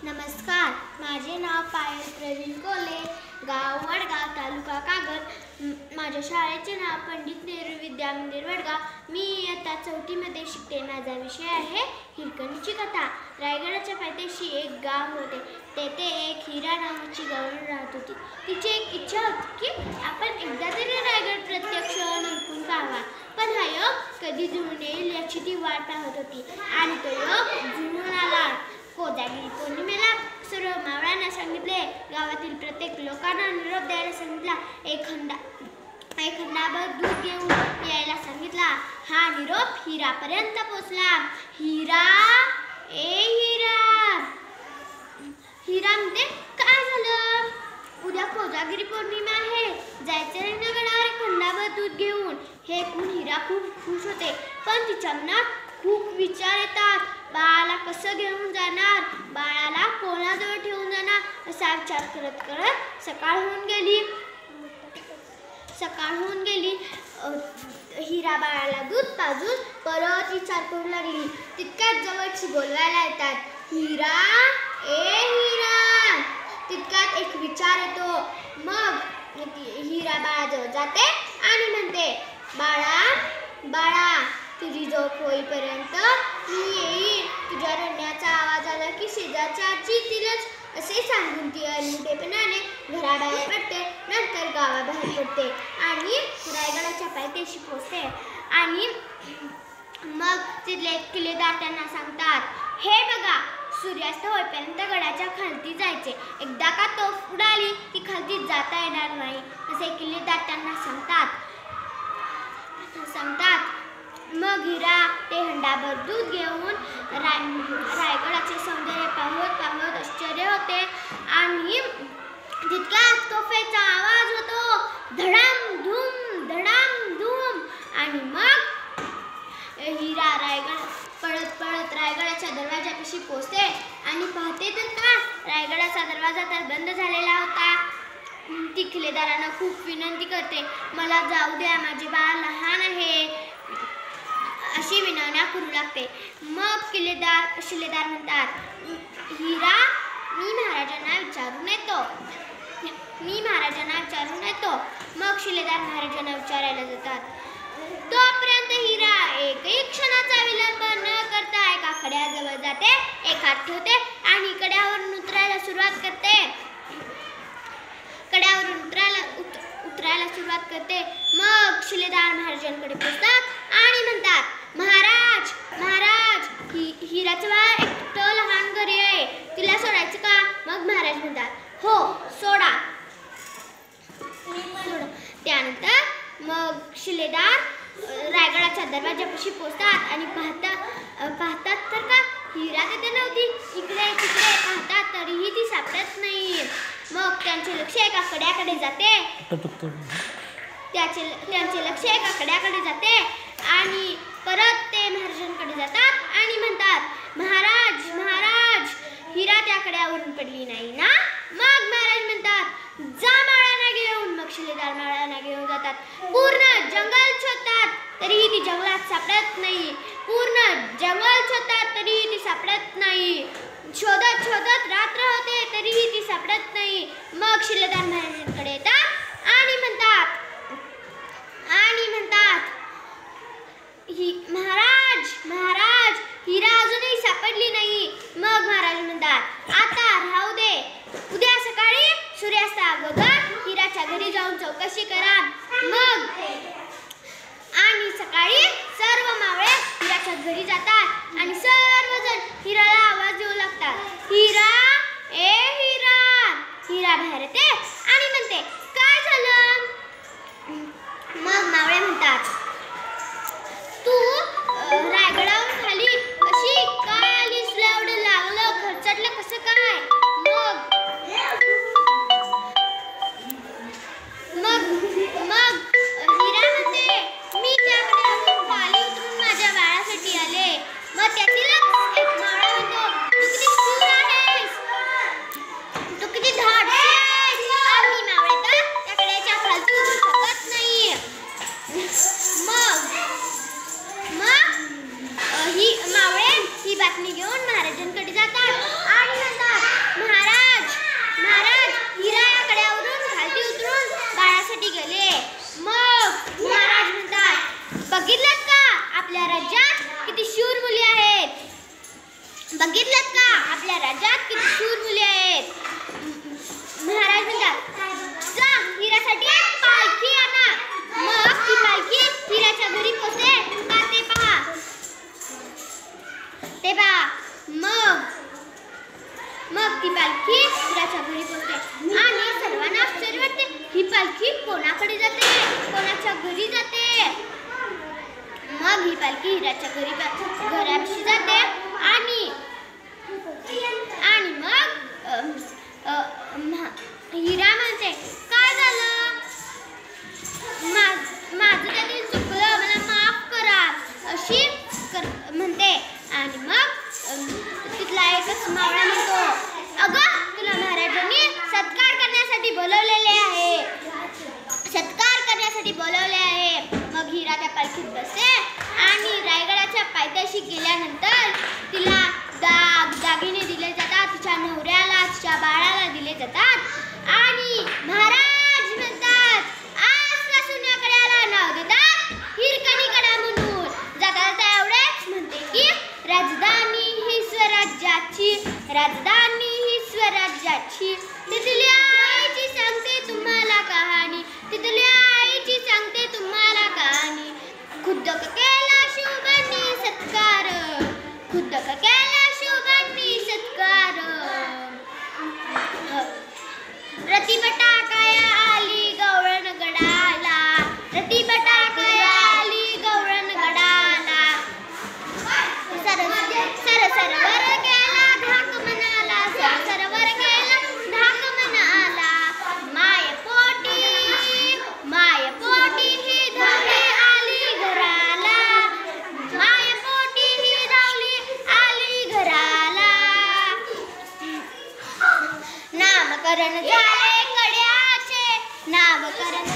नमस्कार, माझे नाव पायल प्रवीण कोले, गाव वडगाव, तालुका कागल. माझ्या शाळेचे नाव पंडित नेहरू विद्या मंदिर वडगाव. मी इयत्ता 4मध्ये शिकते. माझा विषय आहे हिरकणीची कथा. रायगडाच्या पायथ्याशी एक गाव होते. तेथे एक हिरा नावाची गवळण राहत होती. तिची एक इच्छा होती की आपण एकदा तरी रायगड प्रत्यक्ष निरखून पाहावा. पण हा योग कधी जुळून येईल याची ती वाट पाहत होती. आणि तो योग जुळून आला. कोजागिरी पौर्णिमेला सर्व मावळ्यांना सांगितले. गावातील प्रत्येक लोकांना निरोप द्यायला सांगितला. एक खंडाभर दूध घेऊन यायला सांगितला. हा निरोप हिरापर्यंत पोचला. हिरा, ए हिरा. हिरा म्हणते, काय झालं? उद्या कोजागिरी पौर्णिमा आहे, जायचं नाही ना गडावर एक खंडाभर दूध घेऊन. हे ऐकून हिरा खूप खुश होते. पण तिच्या मनात खूप विचार येतात. बाळाला कसं घेऊन जाणार, बाळाला कोणाजवळ ठेवून जाणार, असा विचार करत करत सकाळ होऊन गेली. हिरा बाळाला दूध पाजून परत विचार करू लागली. तितक्यात जवळची बोलवायला येतात. हिरा, ए हिरा. तितक्यात एक विचार येतो. मग हिरा बाळाजवळ जाते आणि म्हणते, बाळा तुझी झोप होईपर्यंत मी येईल. तुझ्या रडण्याचा आवाज आला की शेजारच्या आजी येतीलच, असे सांगून ती अनमुठेपणाने घराबाहेर पडते. नंतर गावाबाहेर पडते आणि रायगडाच्या पायथ्याशी पोचते. आणि मग तिथले किल्लेदार त्यांना सांगतात, हे बघा, सूर्यास्त होईपर्यंत गडाच्या खालती जायचे. एकदा का तोफ उडाली की खालती जाता येणार नाही, असे किल्लेदार त्यांना सांगतात. मग हिरा ते हंडाभर दूध घेऊन रायगडाचे सौंदर्य पाहत आश्चर्य होते. आणि तितक्यात तोफेचा आवाज होतो. धडाम धूम. आणि मग हिरा पळत रायगडाच्या दरवाजापाशी पोचते आणि पाहते तर का रायगडाचा दरवाजा तर बंद झालेला होता. ती किल्लेदारांना खूप विनंती करते, मला जाऊ द्या, माझे बाळ लहान आहे, अशी विनवण्या करू लागते. मग शिलेदार म्हणतात, हिरा, मी महाराजांना विचारून येतो. मग शिलेदार महाराजांना विचारायला जातात. तोपर्यंत हिरा एकही क्षणाचा विलंब न करता एका कड्याजवळ जाते, एक हात ठेवते आणि कड्यावरून उतरायला सुरुवात करते. मग शिलेदार महाराजांकडे पोहोचतात आणि म्हणतात, महाराज, हिराचं बाळ एकटं लहान घरी आहे, तिला सोडायचं का? मग महाराज म्हणतात, हो, सोडा. त्यानंतर मग शिलेदार रायगडाच्या दरवाजापाशी पोहोचतात आणि पाहतात तर का हिरा तिथे नव्हती. इकडे तिकडे पाहतात तरीही ती सापडत नाही. मग त्यांचे लक्ष एका कड्याकडे जाते. आणि परत ते महाराजांकडे जातात आणि म्हणतात, महाराज, हिरा त्या कड्यावरून पडली नाही ना? मग महाराज म्हणतात, जा माळांना घेऊन. मग शिलेदार माळांना घेऊन जातात. पूर्ण जंगल शोधतात तरीही ती जंगलात सापडत नाही. शोधत रात्र होते तरीही ती सापडत नाही. मग शिलेदार महाराजांकडे येतात आणि म्हणतात, महाराज, हिरा अजूनही सापडली नाही. मग महाराज म्हणतात, आता राहू दे, उद्या सकाळी सूर्यास्ता अगोदर हिराच्या घरी जाऊन चौकशी करा. आणि सकाळी सर्व मावळे हिराच्या घरी जातात आणि सर्वजण हिराला आवाज देऊ लागतात. हिरा, ए हिरा. हिरा बाहेर येते आणि म्हणते, काय झालं? मग मावळे म्हणतात, तू रायगडावरून खाली कशी काय आलीस? एवढं लागलं, खर्चटलं कसं काय? मग हिरा म्हणते, मी त्याकडे खाली उतरून माझ्या बाळासाठी आले. मग त्यातीलच एक मावळा म्हणतो, बघितलं का आपल्या राज्यात किती शूर मुले आहेत. महाराज म्हणतात जा हिरासाठी पालखी आणा. मग ती पालखी हिराच्या घरी पोहोचते का ते पहा. मग ती पालखी हिराच्या घरी पोहोचते आणि सर्वांना आश्चर्य वाटते. ही पालखी कोणाकडे जाते, कोणाच्या घरी जाते. मग ही पालखी हिराच्या घरापाशी जाते आणि मग हिरा म्हणते काय झालं, माझं त्यातील चुकलं, मला माफ करा अशी म्हणते. आणि मग तिथला एकच मावळा म्हणतो अगं तुला महाराजांनी सत्कार करण्यासाठी बोलवलेले आहे, सत्कार करण्यासाठी बोलवले आहे. मग हिरा त्या पालखीत बसते आणि रायगडाच्या पायथ्याशी गेल्यानंतर तिला दागिने दिले जातात, तिच्या नवऱ्याला तिच्या बाळाला दिले जातात आणि महाराज म्हणतात आजपासून या कड्याला नाव देतात हिरकणी कडा म्हणून. जाता एवढेच म्हणते की राजधानी ही स्वराज्याची, राजधानी ही स्वराज्याची. तिथल्या आईची सांगते तुम्हाला कहाणी, तिथल्या आईची सांगते तुम्हाला कहाणी. खुद्द केला शिवबांनी सत्कार, खुद्द केला शिवबांनी सत्कार. रतिबटाकाया आली गवळण गडाला, रतिबटाकाया आली गवळण गडाला. सरसरवर गेला धाक मनाला, सरसरवर गेला धाक मनाला. मायपोटी ही धावली आली घराला, मायपोटी ही धावली आली घराला. नामकरण झाले कड्याचे, नामकरण